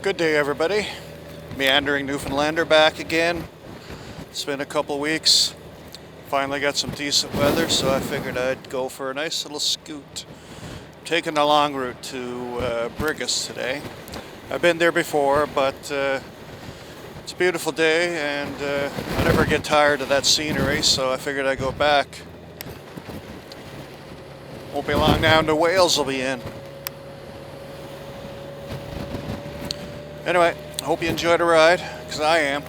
Good day, everybody. Meandering Newfoundlander back again. It's been a couple weeks. Finally got some decent weather, so I figured I'd go for a nice little scoot. I'm taking the long route to Brigus today. I've been there before, but it's a beautiful day, and I never get tired of that scenery, so I figured I'd go back. Won't be long now, and the whales will be in. Anyway, I hope you enjoyed the ride, because I am.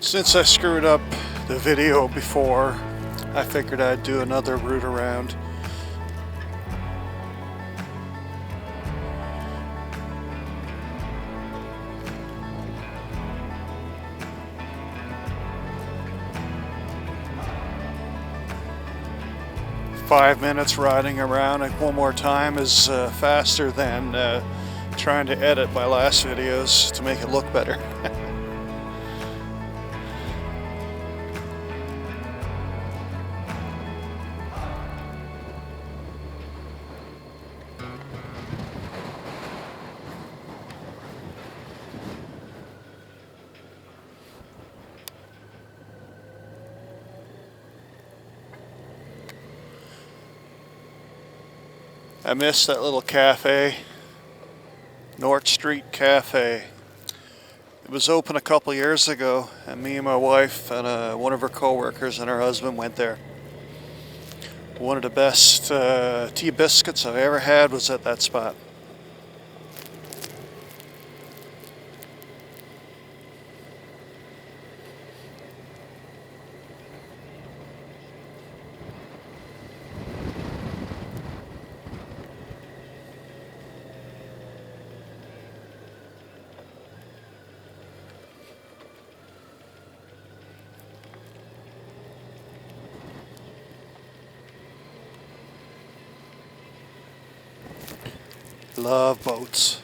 Since I screwed up the video before, I figured I'd do another route around. Five minutes riding around one more time is faster than trying to edit my last videos to make it look better. I missed that little cafe, North Street Cafe. It was open a couple years ago, and me and my wife and one of her co-workers and her husband went there. One of the best tea biscuits I've ever had was at that spot. Love boats.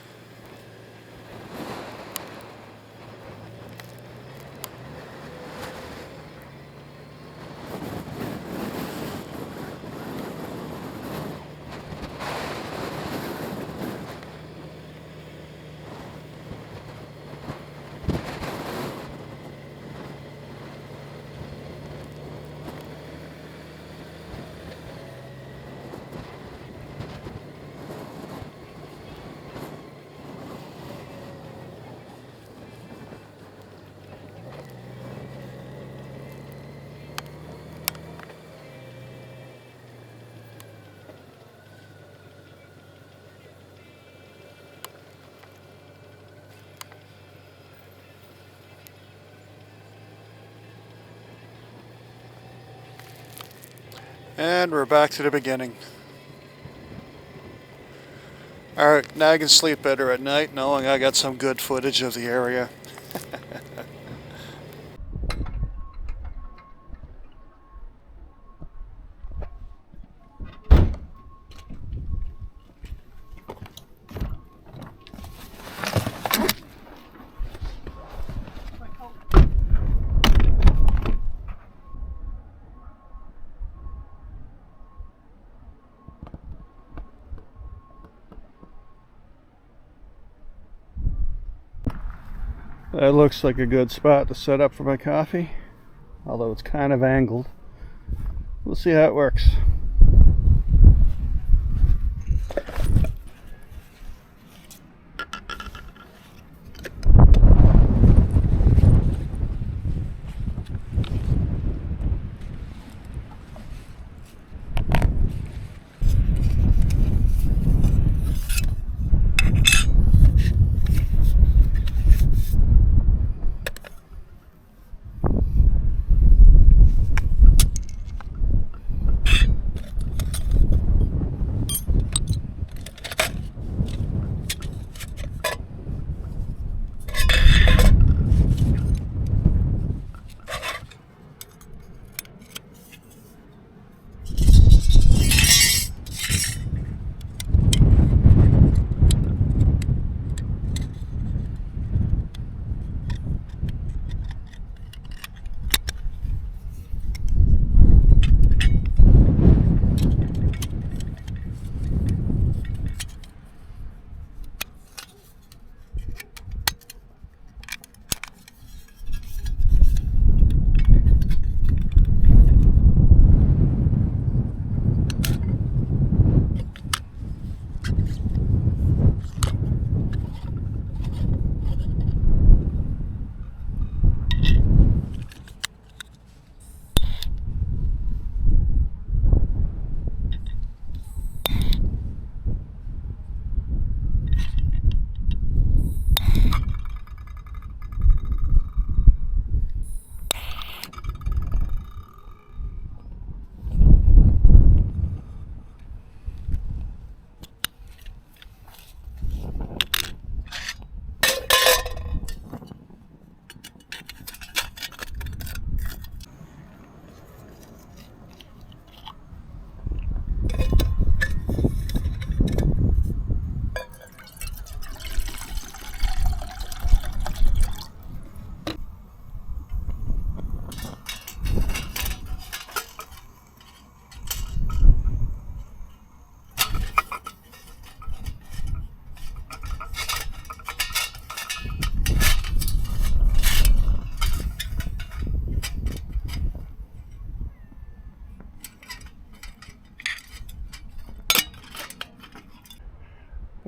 And we're back to the beginning. Alright, now I can sleep better at night knowing I got some good footage of the area. That looks like a good spot to set up for my coffee, although it's kind of angled. We'll see how it works.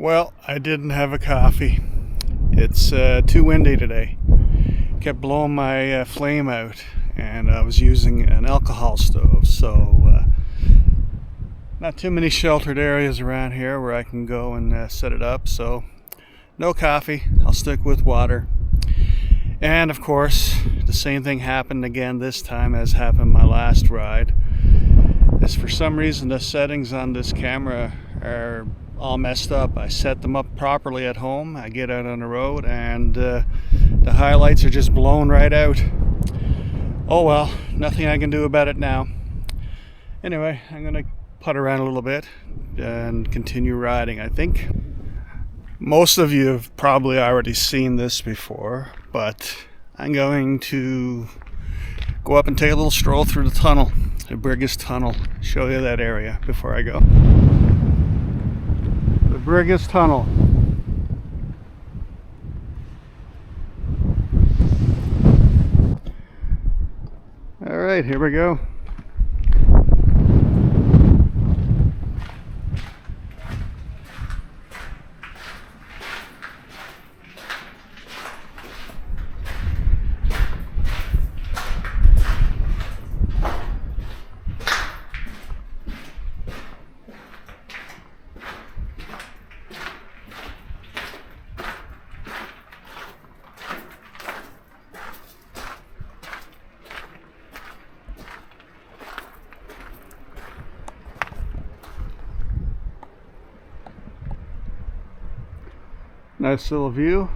Well, I didn't have a coffee. It's too windy today. Kept blowing my flame out, and I was using an alcohol stove, so not too many sheltered areas around here where I can go and set it up, so no coffee. I'll stick with water. And of course, the same thing happened again this time as happened my last ride. As for some reason the settings on this camera are all messed up. I set them up properly at home. I get out on the road and the highlights are just blown right out. Oh well, nothing I can do about it now. Anyway, I'm gonna putt around a little bit and continue riding, I think. Most of you have probably already seen this before, but I'm going to go up and take a little stroll through the tunnel, the Brigus Tunnel, show you that area before I go. The Brigus Tunnel. All right, here we go. Nice little view.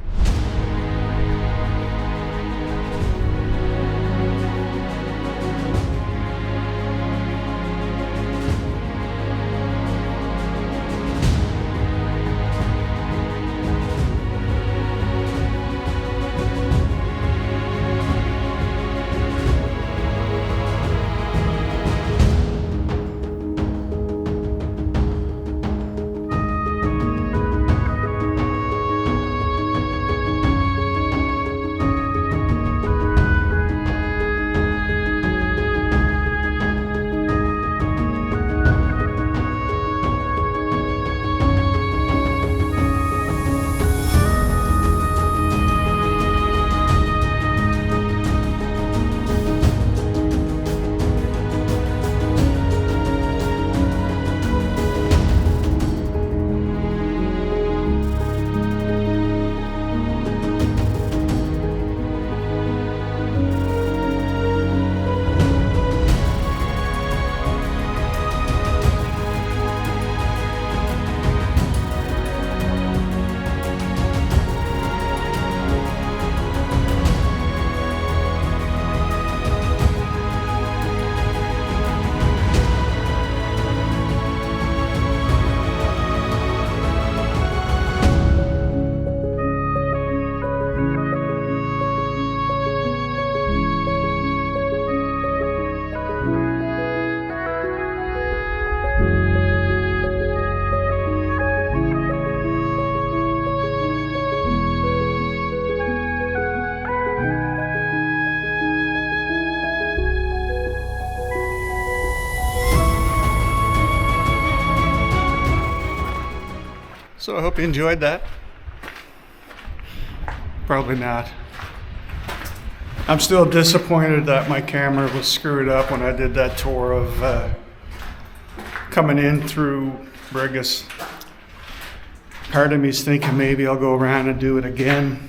So I hope you enjoyed that. Probably not. I'm still disappointed that my camera was screwed up when I did that tour of coming in through Brigus. Part of me's thinking maybe I'll go around and do it again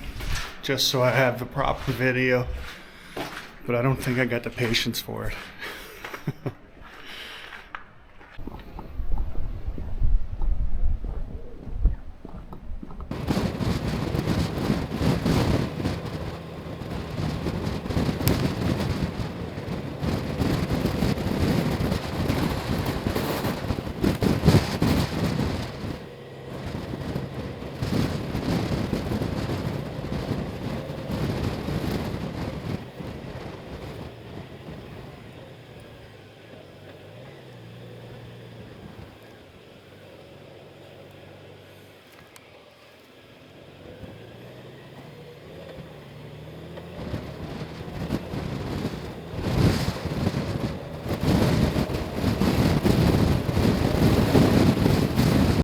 just so I have the proper video, but I don't think I got the patience for it.